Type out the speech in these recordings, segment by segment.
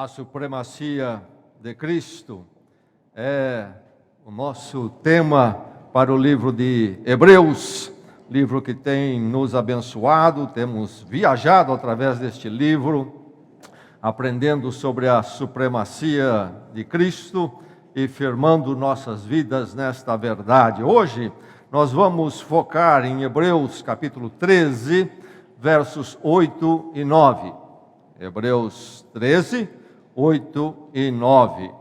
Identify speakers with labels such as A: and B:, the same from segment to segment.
A: A supremacia de Cristo é o nosso tema para o livro de Hebreus, livro que tem nos abençoado. Temos viajado através deste livro, aprendendo sobre a supremacia de Cristo e firmando nossas vidas nesta verdade. Hoje nós vamos focar em Hebreus capítulo 13, versos 8 e 9. Hebreus 13, 8 e 9.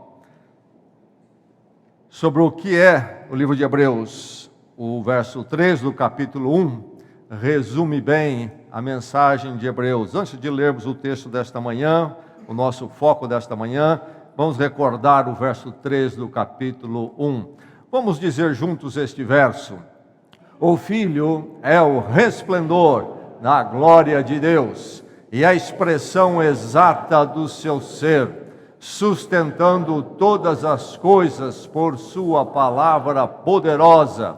A: Sobre o que é o livro de Hebreus, o verso 3 do capítulo 1 resume bem a mensagem de Hebreus. Antes de lermos o texto desta manhã, o nosso foco desta manhã, vamos recordar o verso 3 do capítulo 1. Vamos dizer juntos este verso: o Filho é o resplendor da glória de Deus e a expressão exata do seu ser, sustentando todas as coisas por sua palavra poderosa.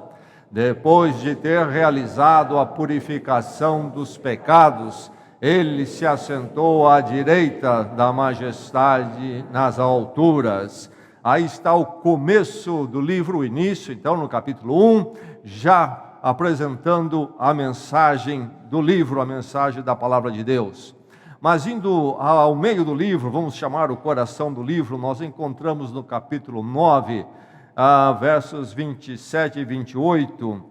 A: Depois de ter realizado a purificação dos pecados, ele se assentou à direita da majestade nas alturas. Aí está o começo do livro, o início, então no capítulo 1, já apresentando a mensagem do livro, a mensagem da palavra de Deus. Mas indo ao meio do livro, vamos chamar o coração do livro, nós encontramos no capítulo 9, versos 27 e 28,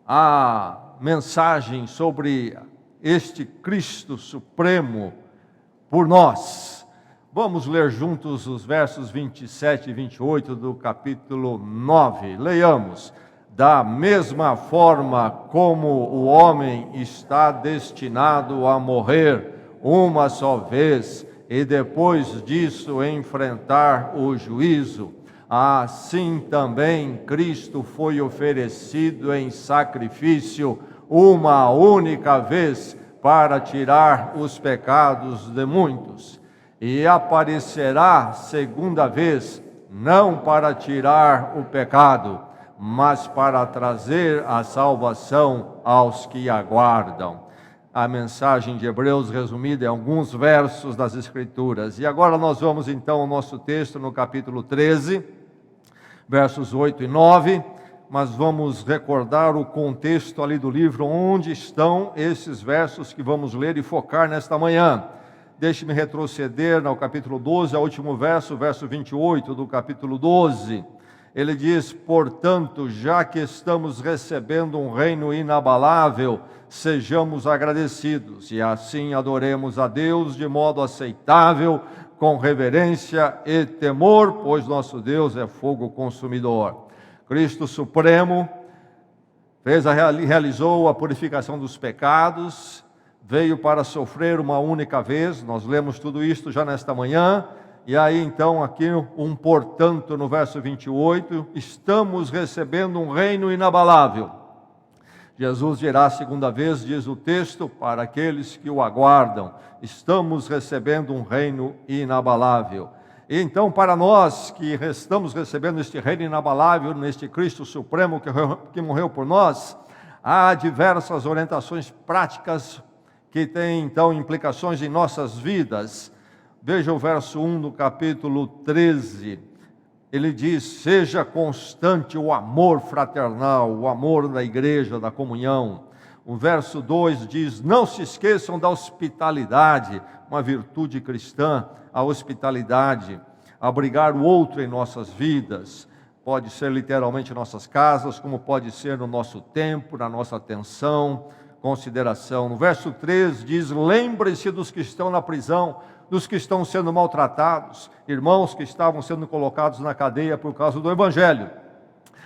A: a mensagem sobre este Cristo Supremo por nós. Vamos ler juntos os versos 27 e 28 do capítulo 9. Leiamos. Da mesma forma como o homem está destinado a morrer uma só vez e depois disso enfrentar o juízo, assim também Cristo foi oferecido em sacrifício uma única vez para tirar os pecados de muitos, e aparecerá segunda vez, não para tirar o pecado, mas para trazer a salvação aos que aguardam. A mensagem de Hebreus resumida em alguns versos das Escrituras. E agora nós vamos então ao nosso texto no capítulo 13, versos 8 e 9, mas vamos recordar o contexto ali do livro, onde estão esses versos que vamos ler e focar nesta manhã. Deixe-me retroceder ao capítulo 12, ao último verso, verso 28 do capítulo 12. Ele diz: portanto, já que estamos recebendo um reino inabalável, sejamos agradecidos e assim adoremos a Deus de modo aceitável, com reverência e temor, pois nosso Deus é fogo consumidor. Cristo Supremo realizou a purificação dos pecados, veio para sofrer uma única vez. Nós lemos tudo isto já nesta manhã. E aí então aqui portanto no verso 28, estamos recebendo um reino inabalável. Jesus virá a segunda vez, diz o texto, para aqueles que o aguardam. Estamos recebendo um reino inabalável. E então para nós que estamos recebendo este reino inabalável, neste Cristo Supremo que morreu por nós, há diversas orientações práticas que têm então implicações em nossas vidas. Veja o verso 1 do capítulo 13, ele diz: seja constante o amor fraternal, o amor da igreja, da comunhão. O verso 2 diz: não se esqueçam da hospitalidade, uma virtude cristã, a hospitalidade, abrigar o outro em nossas vidas. Pode ser literalmente em nossas casas, como pode ser no nosso tempo, na nossa atenção, consideração. No verso 3 diz: lembre-se dos que estão na prisão, dos que estão sendo maltratados, irmãos que estavam sendo colocados na cadeia por causa do Evangelho.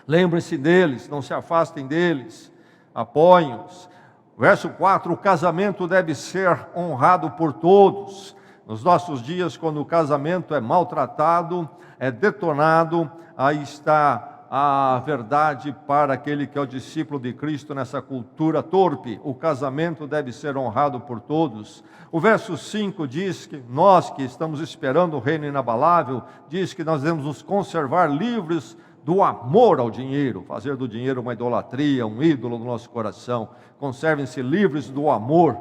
A: Lembre-se deles, não se afastem deles, apoiem-os. Verso 4, o casamento deve ser honrado por todos. Nos nossos dias, quando o casamento é maltratado, é detonado, aí está a verdade para aquele que é o discípulo de Cristo nessa cultura torpe. O casamento deve ser honrado por todos. O verso 5 diz que nós que estamos esperando o reino inabalável, diz que nós devemos nos conservar livres do amor ao dinheiro, fazer do dinheiro uma idolatria, um ídolo no nosso coração. Conservem-se livres do amor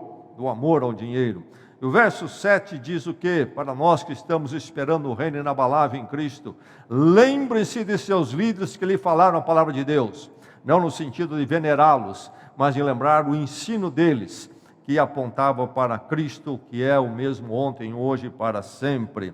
A: ao dinheiro. E o verso 7 diz o quê? Para nós que estamos esperando o reino inabalável em Cristo: lembre-se de seus líderes que lhe falaram a palavra de Deus, não no sentido de venerá-los, mas de lembrar o ensino deles, que apontava para Cristo, que é o mesmo ontem, hoje e para sempre.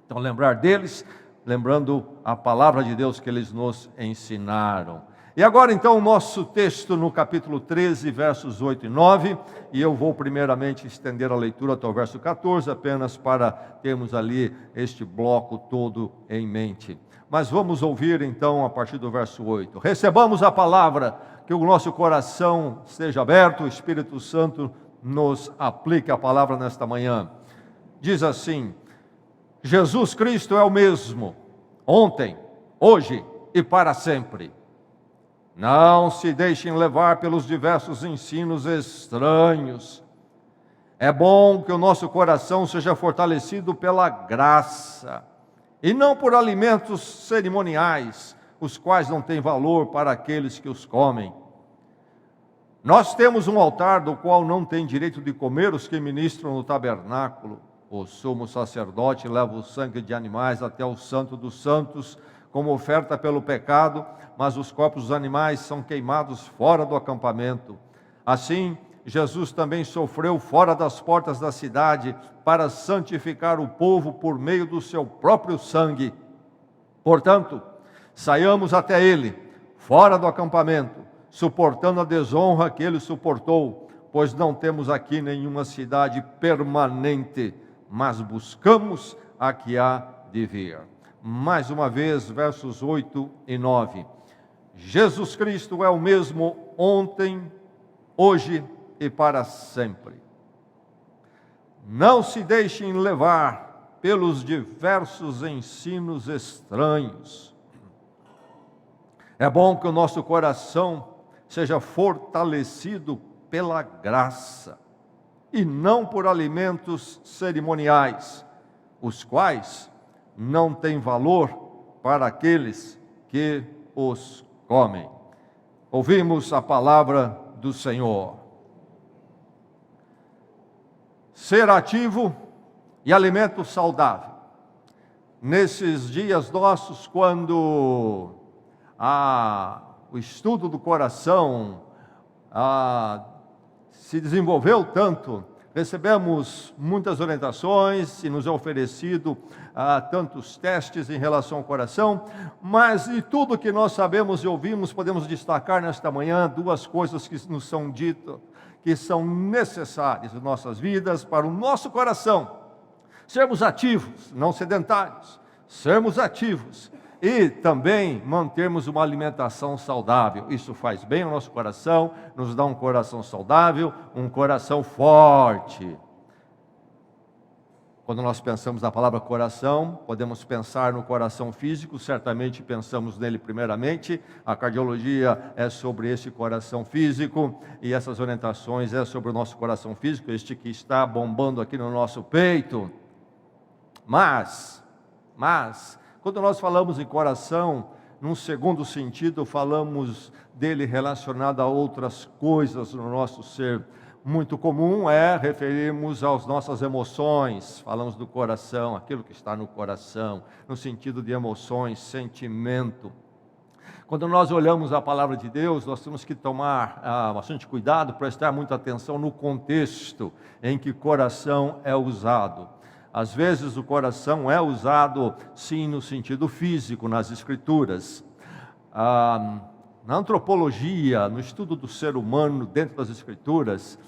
A: Então, lembrar deles, lembrando a palavra de Deus que eles nos ensinaram. E agora então o nosso texto no capítulo 13, versos 8 e 9, e eu vou primeiramente estender a leitura até o verso 14, apenas para termos ali este bloco todo em mente. Mas vamos ouvir então a partir do verso 8. Recebamos a palavra, que o nosso coração esteja aberto, o Espírito Santo nos aplique a palavra nesta manhã. Diz assim: Jesus Cristo é o mesmo, ontem, hoje e para sempre. Não se deixem levar pelos diversos ensinos estranhos. É bom que o nosso coração seja fortalecido pela graça, e não por alimentos cerimoniais, os quais não têm valor para aqueles que os comem. Nós temos um altar do qual não tem direito de comer os que ministram no tabernáculo. O sumo sacerdote leva o sangue de animais até o Santo dos Santos, como oferta pelo pecado, mas os corpos dos animais são queimados fora do acampamento. Assim, Jesus também sofreu fora das portas da cidade para santificar o povo por meio do seu próprio sangue. Portanto, saiamos até ele, fora do acampamento, suportando a desonra que ele suportou, pois não temos aqui nenhuma cidade permanente, mas buscamos a que há de vir. Mais uma vez, versos 8 e 9. Jesus Cristo é o mesmo ontem, hoje e para sempre. Não se deixem levar pelos diversos ensinos estranhos. É bom que o nosso coração seja fortalecido pela graça, e não por alimentos cerimoniais, os quais não têm valor para aqueles que os comem. Ouvimos a palavra do Senhor. Ser ativo e alimento saudável. Nesses dias nossos, quando o estudo do coração se desenvolveu tanto, recebemos muitas orientações e nos é oferecido tantos testes em relação ao coração, mas de tudo que nós sabemos e ouvimos, podemos destacar nesta manhã duas coisas que nos são ditas, que são necessárias em nossas vidas para o nosso coração: sermos ativos, não sedentários, sermos ativos e também mantermos uma alimentação saudável. Isso faz bem ao nosso coração, nos dá um coração saudável, um coração forte. Quando nós pensamos na palavra coração, podemos pensar no coração físico, certamente pensamos nele primeiramente. A cardiologia é sobre esse coração físico, e essas orientações é sobre o nosso coração físico, este que está bombando aqui no nosso peito. Mas, quando nós falamos em coração, num segundo sentido, falamos dele relacionado a outras coisas no nosso ser. Muito comum é referirmos às nossas emoções, falamos do coração, aquilo que está no coração, no sentido de emoções, sentimento. Quando nós olhamos a palavra de Deus, nós temos que tomar bastante cuidado, prestar muita atenção no contexto em que coração é usado. Às vezes o coração é usado, sim, no sentido físico, nas Escrituras. Na antropologia, no estudo do ser humano dentro das Escrituras,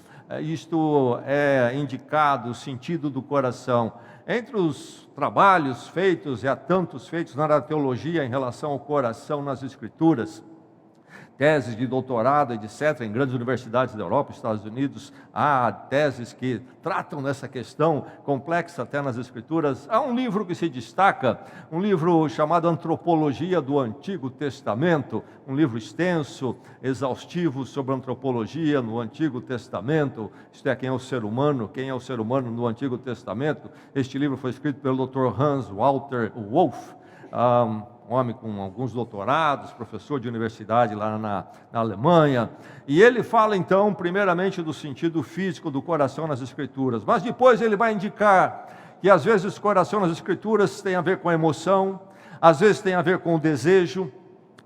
A: isto é indicado, o sentido do coração. Entre os trabalhos feitos, e há tantos feitos na teologia em relação ao coração nas Escrituras, teses de doutorado, etc., em grandes universidades da Europa, Estados Unidos, há teses que tratam dessa questão complexa até nas Escrituras. Há um livro que se destaca, um livro chamado Antropologia do Antigo Testamento, um livro extenso, exaustivo sobre antropologia no Antigo Testamento, isto é, quem é o ser humano no Antigo Testamento. Este livro foi escrito pelo Dr. Hans Walter Wolff, um homem com alguns doutorados, professor de universidade lá na Alemanha, e ele fala então, primeiramente, do sentido físico do coração nas Escrituras, mas depois ele vai indicar que às vezes o coração nas Escrituras tem a ver com a emoção, às vezes tem a ver com o desejo,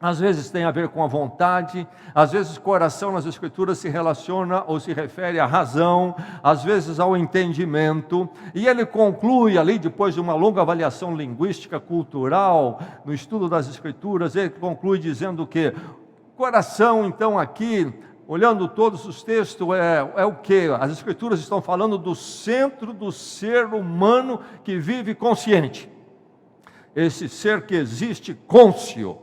A: às vezes tem a ver com a vontade, às vezes o coração nas Escrituras se relaciona ou se refere à razão, às vezes ao entendimento, e ele conclui ali, depois de uma longa avaliação linguística, cultural, no estudo das Escrituras, ele conclui dizendo que coração, então, aqui, olhando todos os textos, é o que? As Escrituras estão falando do centro do ser humano que vive consciente, esse ser que existe cônscio.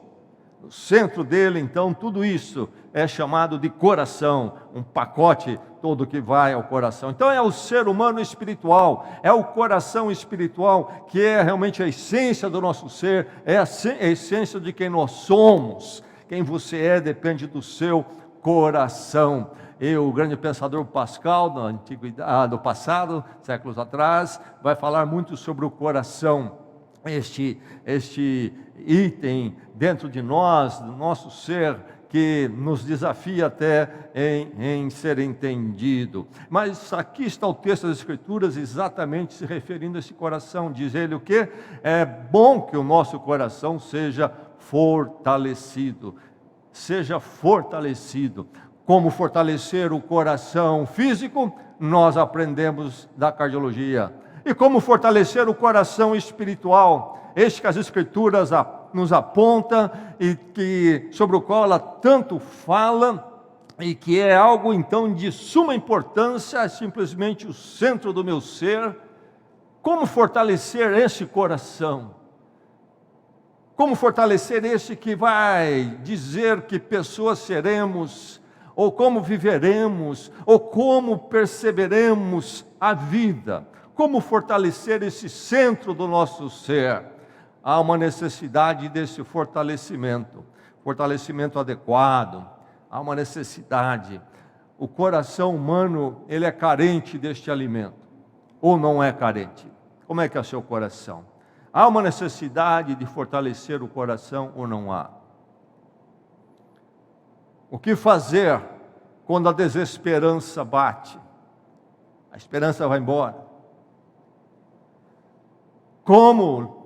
A: No centro dele, então, tudo isso é chamado de coração, um pacote todo que vai ao coração. Então é o ser humano espiritual, é o coração espiritual que é realmente a essência do nosso ser, é a essência de quem nós somos. Quem você é depende do seu coração. E o grande pensador Pascal, da antiguidade, do passado, séculos atrás, vai falar muito sobre o coração. Este item dentro de nós, do nosso ser, que nos desafia até em ser entendido. Mas aqui está o texto das Escrituras exatamente se referindo a esse coração. Diz ele o quê? É bom que o nosso coração seja fortalecido. Seja fortalecido. Como fortalecer o coração físico? Nós aprendemos da cardiologia. E como fortalecer o coração espiritual? Este que as Escrituras nos aponta e sobre o qual ela tanto fala, e que é algo então de suma importância, é simplesmente o centro do meu ser. Como fortalecer esse coração? Como fortalecer esse que vai dizer que pessoas seremos, ou como viveremos, ou como perceberemos a vida? Como fortalecer esse centro do nosso ser? Há uma necessidade desse fortalecimento adequado, há uma necessidade. O coração humano, ele é carente deste alimento, ou não é carente? Como é que é o seu coração? Há uma necessidade de fortalecer o coração ou não há? O que fazer quando a desesperança bate? A esperança vai embora. Como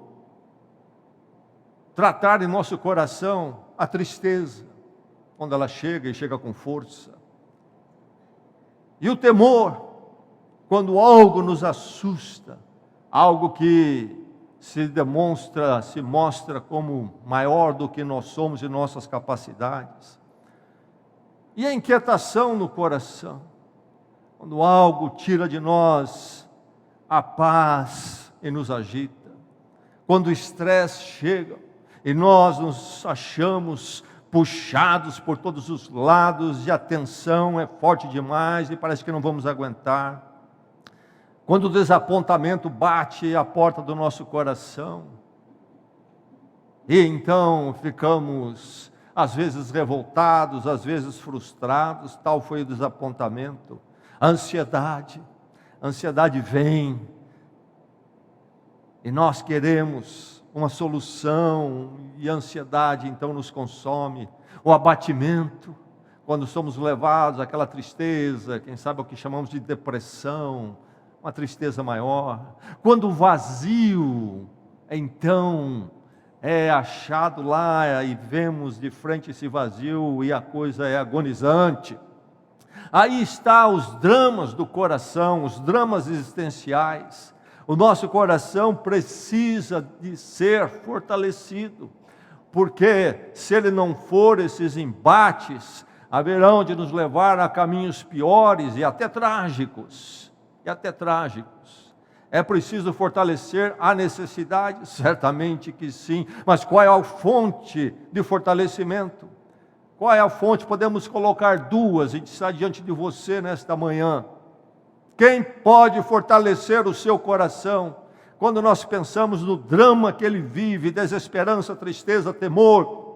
A: tratar em nosso coração a tristeza, quando ela chega e chega com força? E o temor, quando algo nos assusta, algo que se mostra como maior do que nós somos e nossas capacidades. E a inquietação no coração, quando algo tira de nós a paz e nos agita, quando o estresse chega e nós nos achamos puxados por todos os lados e a tensão é forte demais e parece que não vamos aguentar, quando o desapontamento bate à porta do nosso coração, e então ficamos às vezes revoltados, às vezes frustrados, tal foi o desapontamento. A ansiedade vem, e nós queremos uma solução, e a ansiedade então nos consome. O abatimento, quando somos levados àquela tristeza, quem sabe o que chamamos de depressão, uma tristeza maior. Quando o vazio, então, é achado lá e vemos de frente esse vazio e a coisa é agonizante. Aí está os dramas do coração, os dramas existenciais. O nosso coração precisa de ser fortalecido, porque se ele não for, esses embates haverão de nos levar a caminhos piores e até trágicos. É preciso fortalecer a necessidade? Certamente que sim, mas qual é a fonte de fortalecimento? Qual é a fonte? Podemos colocar duas e está diante de você nesta manhã. Quem pode fortalecer o seu coração? Quando nós pensamos no drama que ele vive, desesperança, tristeza, temor,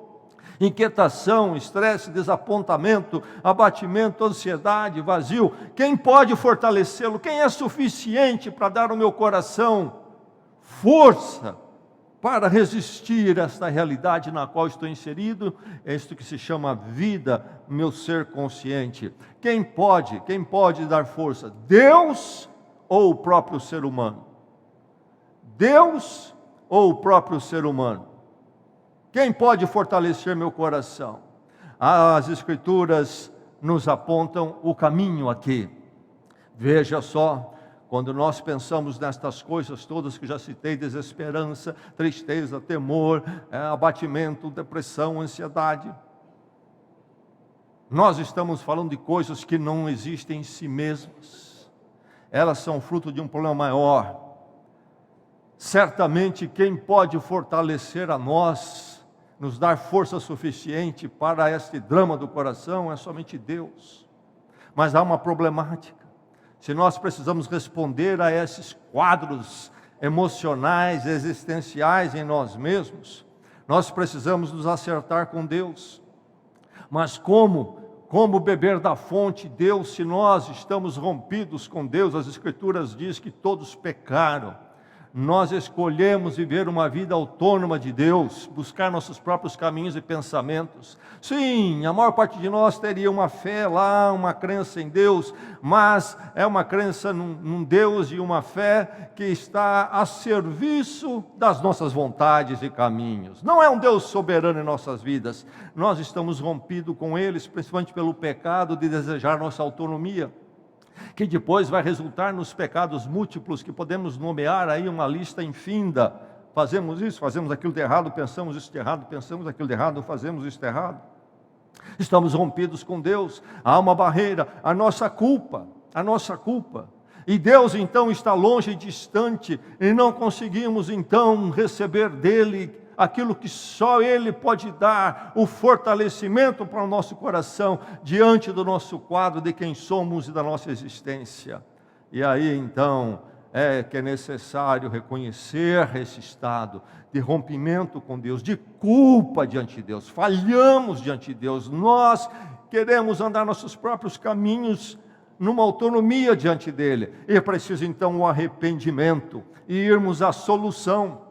A: inquietação, estresse, desapontamento, abatimento, ansiedade, vazio. Quem pode fortalecê-lo? Quem é suficiente para dar ao meu coração força para resistir a esta realidade na qual estou inserido, é isto que se chama vida, meu ser consciente. Quem pode dar força? Deus ou o próprio ser humano? Deus ou o próprio ser humano? Quem pode fortalecer meu coração? As Escrituras nos apontam o caminho aqui. Veja só, quando nós pensamos nestas coisas todas que já citei, desesperança, tristeza, temor, abatimento, depressão, ansiedade, nós estamos falando de coisas que não existem em si mesmas. Elas são fruto de um problema maior. Certamente quem pode fortalecer a nós, nos dar força suficiente para este drama do coração, é somente Deus. Mas há uma problemática. Se nós precisamos responder a esses quadros emocionais, existenciais em nós mesmos, nós precisamos nos acertar com Deus. Mas como beber da fonte de Deus se nós estamos rompidos com Deus? As Escrituras dizem que todos pecaram. Nós escolhemos viver uma vida autônoma de Deus, buscar nossos próprios caminhos e pensamentos. Sim, a maior parte de nós teria uma fé lá, uma crença em Deus, mas é uma crença num Deus e uma fé que está a serviço das nossas vontades e caminhos. Não é um Deus soberano em nossas vidas. Nós estamos rompidos com eles, principalmente pelo pecado de desejar nossa autonomia, que depois vai resultar nos pecados múltiplos, que podemos nomear aí uma lista infinda. Fazemos isso, fazemos aquilo de errado, pensamos isso de errado, pensamos aquilo de errado, fazemos isso de errado. Estamos rompidos com Deus, há uma barreira, a nossa culpa. E Deus então está longe e distante, e não conseguimos então receber dEle aquilo que só Ele pode dar, o fortalecimento para o nosso coração, diante do nosso quadro de quem somos e da nossa existência. E aí então é que é necessário reconhecer esse estado de rompimento com Deus, de culpa diante de Deus. Falhamos diante de Deus, nós queremos andar nossos próprios caminhos numa autonomia diante dEle. E é preciso então o arrependimento e irmos à solução.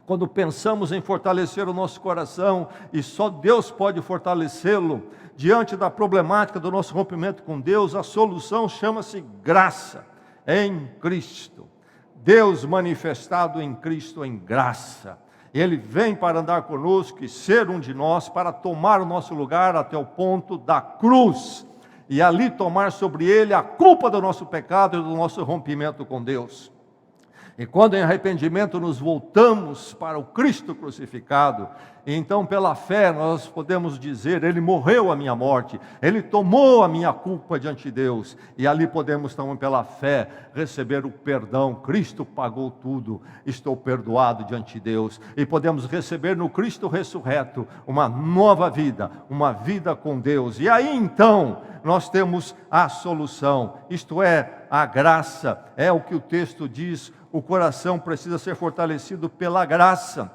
A: Quando pensamos em fortalecer o nosso coração, e só Deus pode fortalecê-lo, diante da problemática do nosso rompimento com Deus, a solução chama-se graça em Cristo. Deus manifestado em Cristo em graça. Ele vem para andar conosco e ser um de nós, para tomar o nosso lugar até o ponto da cruz, e ali tomar sobre ele a culpa do nosso pecado e do nosso rompimento com Deus. E quando em arrependimento nos voltamos para o Cristo crucificado, então pela fé nós podemos dizer: Ele morreu a minha morte, Ele tomou a minha culpa diante de Deus, e ali podemos então pela fé receber o perdão. Cristo pagou tudo, estou perdoado diante de Deus, e podemos receber no Cristo ressurreto uma nova vida, uma vida com Deus. E aí então nós temos a solução, isto é, a graça. É o que o texto diz: o coração precisa ser fortalecido pela graça,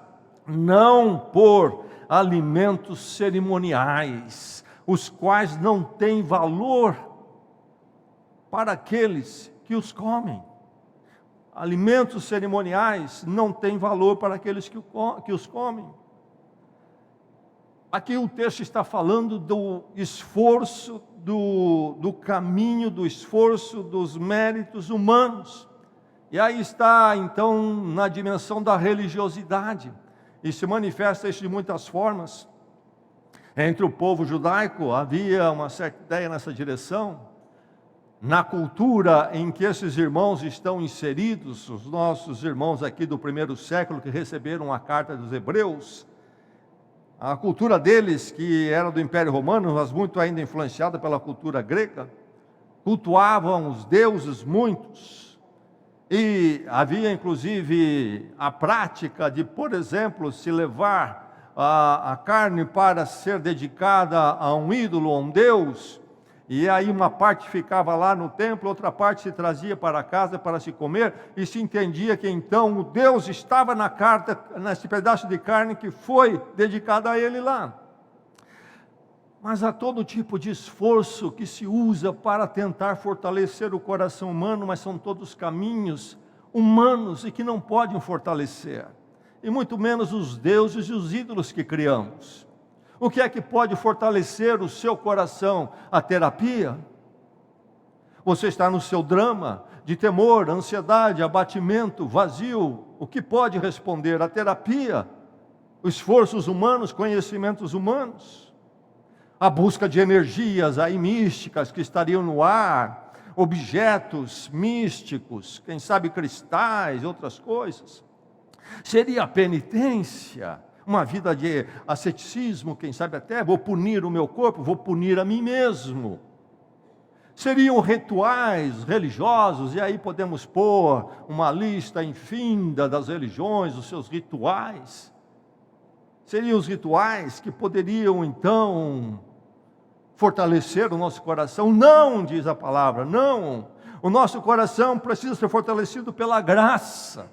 A: não por alimentos cerimoniais, os quais não têm valor para aqueles que os comem. Alimentos cerimoniais não têm valor para aqueles que os comem. Aqui o texto está falando do esforço, do caminho, do esforço, dos méritos humanos. E aí está então na dimensão da religiosidade, e se manifesta isso de muitas formas. Entre o povo judaico havia uma certa ideia nessa direção. Na cultura em que esses irmãos estão inseridos, os nossos irmãos aqui do primeiro século que receberam a carta dos Hebreus, a cultura deles, que era do Império Romano, mas muito ainda influenciada pela cultura grega, cultuavam os deuses muitos. E havia inclusive a prática de, por exemplo, se levar a carne para ser dedicada a um ídolo, a um deus, e aí uma parte ficava lá no templo, outra parte se trazia para casa para se comer, e se entendia que então o Deus estava na carne, nesse pedaço de carne que foi dedicado a ele lá. Mas há todo tipo de esforço que se usa para tentar fortalecer o coração humano, mas são todos caminhos humanos e que não podem fortalecer. e muito menos os deuses e os ídolos que criamos. O que é que pode fortalecer o seu coração? A terapia. Você está no seu drama de temor, ansiedade, abatimento, vazio. O que pode responder? A terapia, os esforços humanos, conhecimentos humanos, a busca de energias aí místicas que estariam no ar, objetos místicos, quem sabe cristais, outras coisas. Seria a penitência, uma vida de asceticismo, quem sabe até vou punir o meu corpo, vou punir a mim mesmo. Seriam rituais religiosos, e aí podemos pôr uma lista infinda das religiões, os seus rituais. Seriam os rituais que poderiam então fortalecer o nosso coração? Não, diz a palavra, não. O nosso coração precisa ser fortalecido pela graça.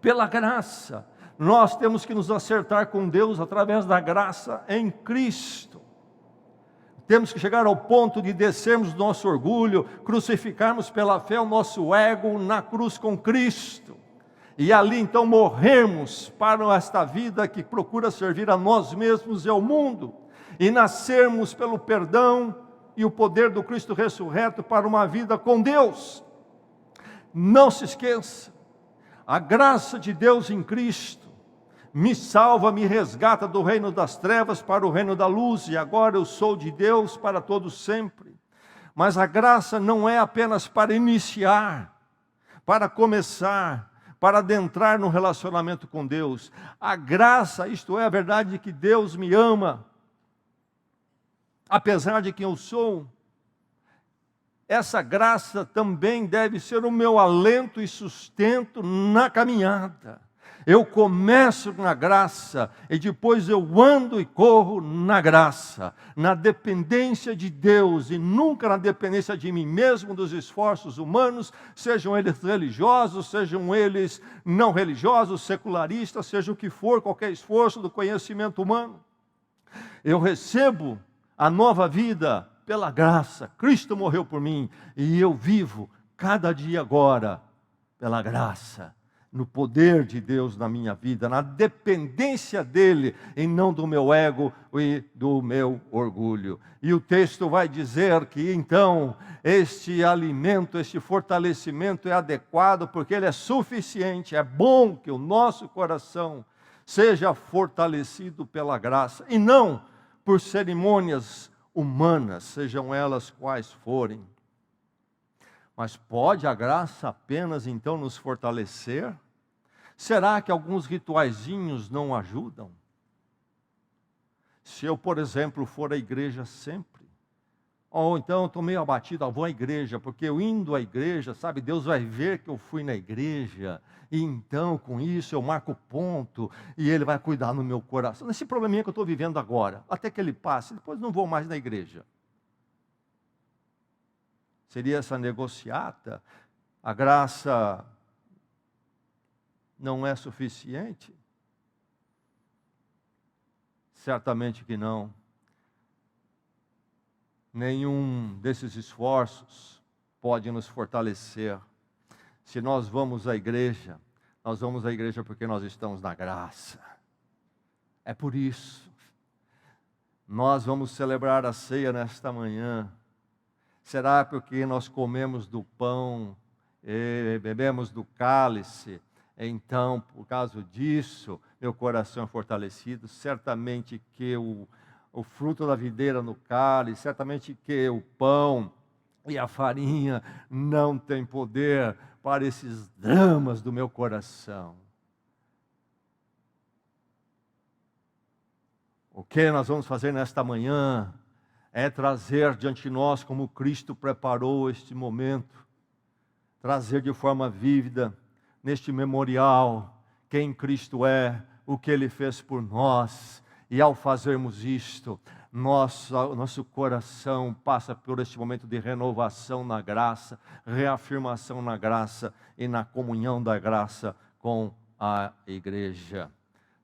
A: Pela graça. Nós temos que nos acertar com Deus através da graça em Cristo. Temos que chegar ao ponto de descermos do nosso orgulho, crucificarmos pela fé o nosso ego na cruz com Cristo. E ali então morrermos para esta vida que procura servir a nós mesmos e ao mundo. E nascermos pelo perdão e o poder do Cristo ressurreto para uma vida com Deus. Não se esqueça, a graça de Deus em Cristo me salva, me resgata do reino das trevas para o reino da luz, e agora eu sou de Deus para todo sempre. Mas a graça não é apenas para iniciar, para começar, para adentrar no relacionamento com Deus. A graça, isto é, a verdade de que Deus me ama, apesar de quem eu sou. Essa graça também deve ser o meu alento e sustento na caminhada. Eu começo na graça e depois eu ando e corro na graça, na dependência de Deus e nunca na dependência de mim mesmo, dos esforços humanos, sejam eles religiosos, sejam eles não religiosos, secularistas, seja o que for, qualquer esforço do conhecimento humano. Eu recebo a nova vida pela graça. Cristo morreu por mim e eu vivo cada dia agora pela graça, no poder de Deus na minha vida, na dependência dEle, e não do meu ego e do meu orgulho. E o texto vai dizer que então este alimento, este fortalecimento é adequado, porque ele é suficiente. É bom que o nosso coração seja fortalecido pela graça, e não por cerimônias humanas, sejam elas quais forem. Mas pode a graça apenas então nos fortalecer? Será que alguns rituaizinhos não ajudam? Se eu, por exemplo, for à igreja sempre, ou então estou meio abatido, vou à igreja, porque eu indo à igreja, sabe, Deus vai ver que eu fui na igreja, e então com isso eu marco ponto, e Ele vai cuidar no meu coração. Esse probleminha que eu estou vivendo agora, até que Ele passe, depois não vou mais na igreja. Seria essa negociata? A graça não é suficiente? Certamente que não. Nenhum desses esforços pode nos fortalecer. Se nós vamos à igreja, nós vamos à igreja porque nós estamos na graça. É por isso. Nós vamos celebrar a ceia nesta manhã. Será porque nós comemos do pão e bebemos do cálice? Então, por causa disso, meu coração é fortalecido. Certamente que o fruto da videira no cálice, certamente que o pão e a farinha não têm poder para esses dramas do meu coração. O que nós vamos fazer nesta manhã é trazer diante de nós, como Cristo preparou este momento, trazer de forma vívida, neste memorial, quem Cristo é, o que Ele fez por nós. E ao fazermos isto, nosso coração passa por este momento de renovação na graça, reafirmação na graça e na comunhão da graça com a igreja.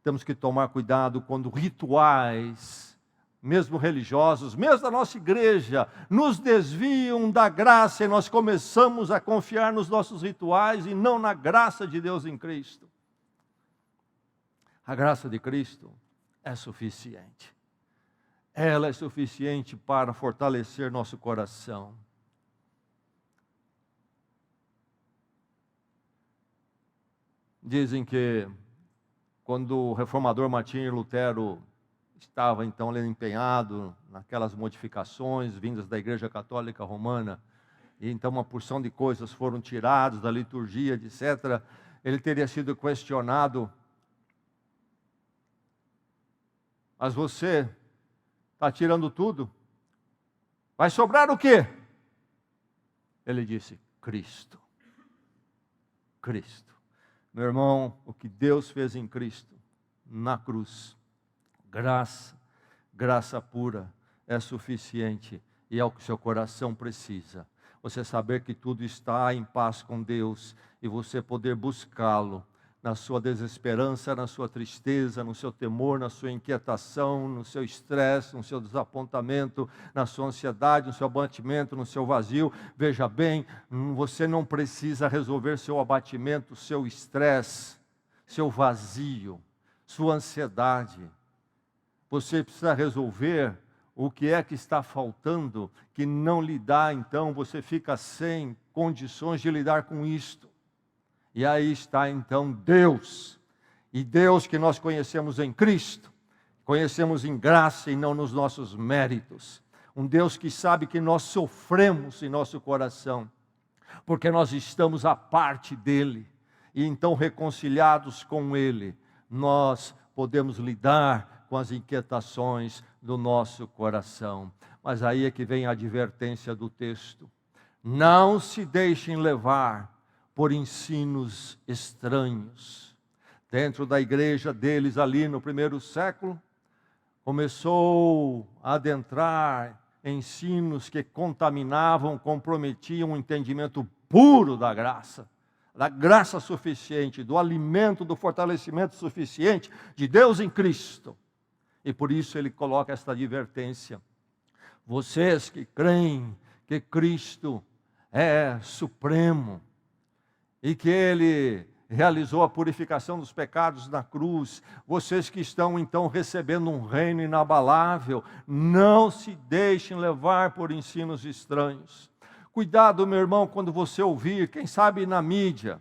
A: Temos que tomar cuidado quando rituais, mesmo religiosos, mesmo da nossa igreja, nos desviam da graça e nós começamos a confiar nos nossos rituais e não na graça de Deus em Cristo. A graça de Cristo é suficiente. Ela é suficiente para fortalecer nosso coração. Dizem que quando o reformador Martinho Lutero estava então ali empenhado naquelas modificações vindas da Igreja Católica Romana, e então uma porção de coisas foram tiradas da liturgia, etc., ele teria sido questionado: mas você está tirando tudo? Vai sobrar o quê? Ele disse: Cristo. Cristo. Meu irmão, o que Deus fez em Cristo, na cruz, graça pura, é suficiente e é o que o seu coração precisa. Você saber que tudo está em paz com Deus e você poder buscá-lo na sua desesperança, na sua tristeza, no seu temor, na sua inquietação, no seu estresse, no seu desapontamento, na sua ansiedade, no seu abatimento, no seu vazio. Veja bem, você não precisa resolver seu abatimento, seu estresse, seu vazio, sua ansiedade. Você precisa resolver o que é que está faltando, que não lhe dá, então você fica sem condições de lidar com isto. E aí está então Deus, e Deus que nós conhecemos em Cristo, conhecemos em graça e não nos nossos méritos. Um Deus que sabe que nós sofremos em nosso coração, porque nós estamos à parte dEle, e então reconciliados com Ele, nós podemos lidar com as inquietações do nosso coração. Mas aí é que vem a advertência do texto: não se deixem levar por ensinos estranhos. Dentro da igreja deles ali no primeiro século, começou a adentrar ensinos que contaminavam, comprometiam o entendimento puro da graça suficiente, do alimento, do fortalecimento suficiente de Deus em Cristo. E por isso ele coloca esta advertência: vocês que creem que Cristo é supremo, e que Ele realizou a purificação dos pecados na cruz, vocês que estão então recebendo um reino inabalável, não se deixem levar por ensinos estranhos. Cuidado, meu irmão, quando você ouvir, quem sabe na mídia,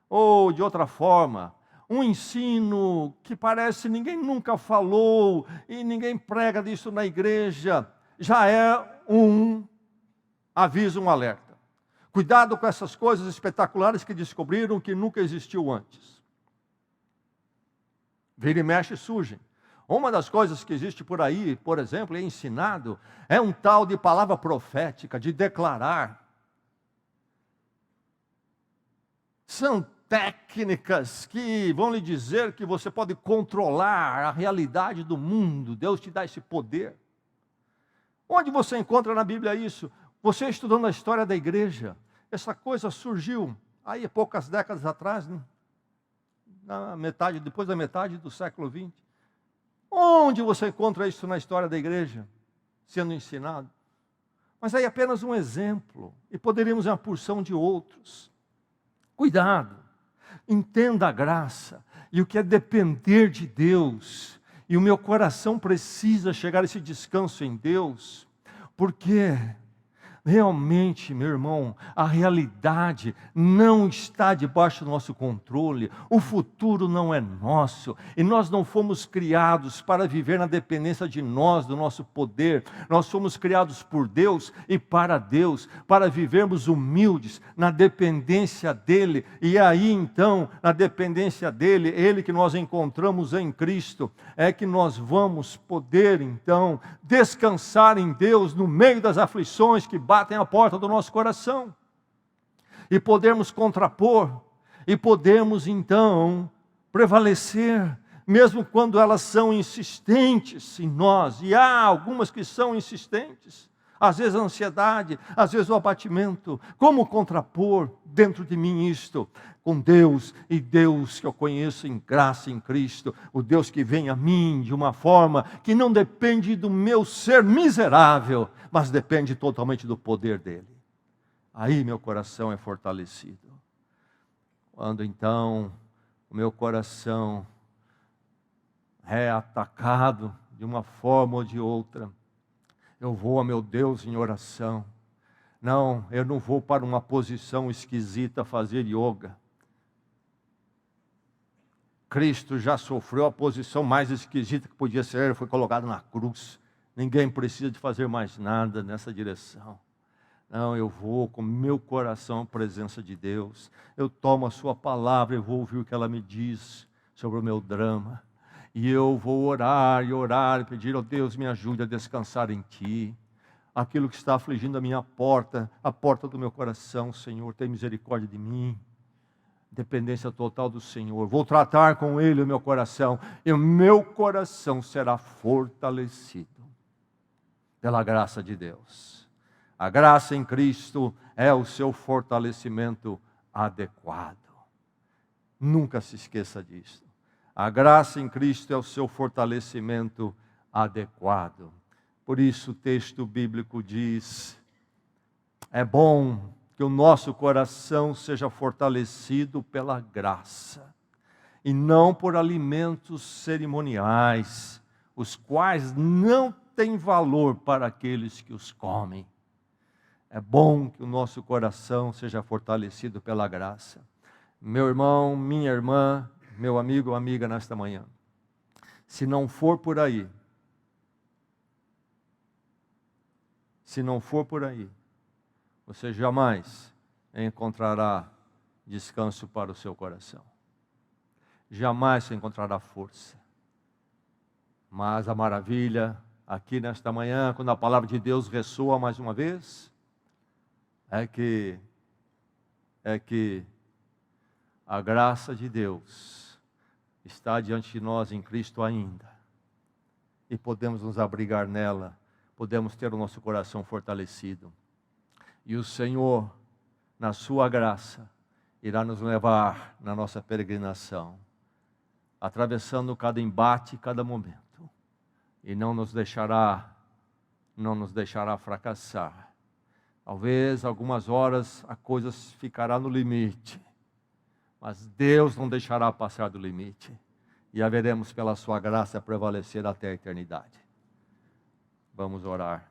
A: ou de outra forma, um ensino que parece ninguém nunca falou, e ninguém prega disso na igreja, já é um aviso, um alerta. Cuidado com essas coisas espetaculares que descobriram que nunca existiu antes. Vira e mexe surgem. Uma das coisas que existe por aí, por exemplo, é ensinado, é um tal de palavra profética, de declarar. São técnicas que vão lhe dizer que você pode controlar a realidade do mundo. Deus te dá esse poder. Onde você encontra na Bíblia isso? Você estudando a história da igreja, essa coisa surgiu aí poucas décadas atrás, né? Depois da metade do século XX. Onde você encontra isso na história da igreja sendo ensinado? Mas aí apenas um exemplo, e poderíamos uma porção de outros. Cuidado, entenda a graça e o que é depender de Deus, e o meu coração precisa chegar a esse descanso em Deus, porque realmente, meu irmão, a realidade não está debaixo do nosso controle, o futuro não é nosso, e nós não fomos criados para viver na dependência de nós, do nosso poder. Nós fomos criados por Deus e para Deus, para vivermos humildes, na dependência dEle, e aí então, na dependência dEle, Ele que nós encontramos em Cristo, é que nós vamos poder então descansar em Deus no meio das aflições que batem à porta do nosso coração, e podermos contrapor, e podemos então prevalecer, mesmo quando elas são insistentes em nós, e há algumas que são insistentes, às vezes a ansiedade, às vezes o abatimento. Como contrapor dentro de mim isto? Com Deus, e Deus que eu conheço em graça em Cristo, o Deus que vem a mim de uma forma que não depende do meu ser miserável, mas depende totalmente do poder dEle. Aí meu coração é fortalecido. Quando então o meu coração é atacado de uma forma ou de outra, eu vou a meu Deus em oração. Não, eu não vou para uma posição esquisita fazer yoga. Cristo já sofreu a posição mais esquisita que podia ser, ele foi colocado na cruz. Ninguém precisa de fazer mais nada nessa direção. Não, eu vou com meu coração à presença de Deus. Eu tomo a sua palavra e vou ouvir o que ela me diz sobre o meu drama. E eu vou orar e pedir, ó Deus, me ajude a descansar em Ti. Aquilo que está afligindo a minha porta, a porta do meu coração, Senhor, tem misericórdia de mim. Dependência total do Senhor. Vou tratar com Ele o meu coração, e o meu coração será fortalecido pela graça de Deus. A graça em Cristo é o seu fortalecimento adequado. Nunca se esqueça disso. A graça em Cristo é o seu fortalecimento adequado. Por isso o texto bíblico diz: é bom que o nosso coração seja fortalecido pela graça, e não por alimentos cerimoniais, os quais não têm valor para aqueles que os comem. É bom que o nosso coração seja fortalecido pela graça. Meu irmão, minha irmã, meu amigo ou amiga nesta manhã, se não for por aí, você jamais encontrará descanso para o seu coração. Jamais você encontrará força. Mas a maravilha aqui nesta manhã, quando a palavra de Deus ressoa mais uma vez, é que a graça de Deus está diante de nós em Cristo ainda. E podemos nos abrigar nela, podemos ter o nosso coração fortalecido. E o Senhor, na sua graça, irá nos levar na nossa peregrinação, atravessando cada embate, cada momento, e não nos deixará fracassar. Talvez algumas horas a coisa ficará no limite, mas Deus não deixará passar do limite, e haveremos pela sua graça prevalecer até a eternidade. Vamos orar.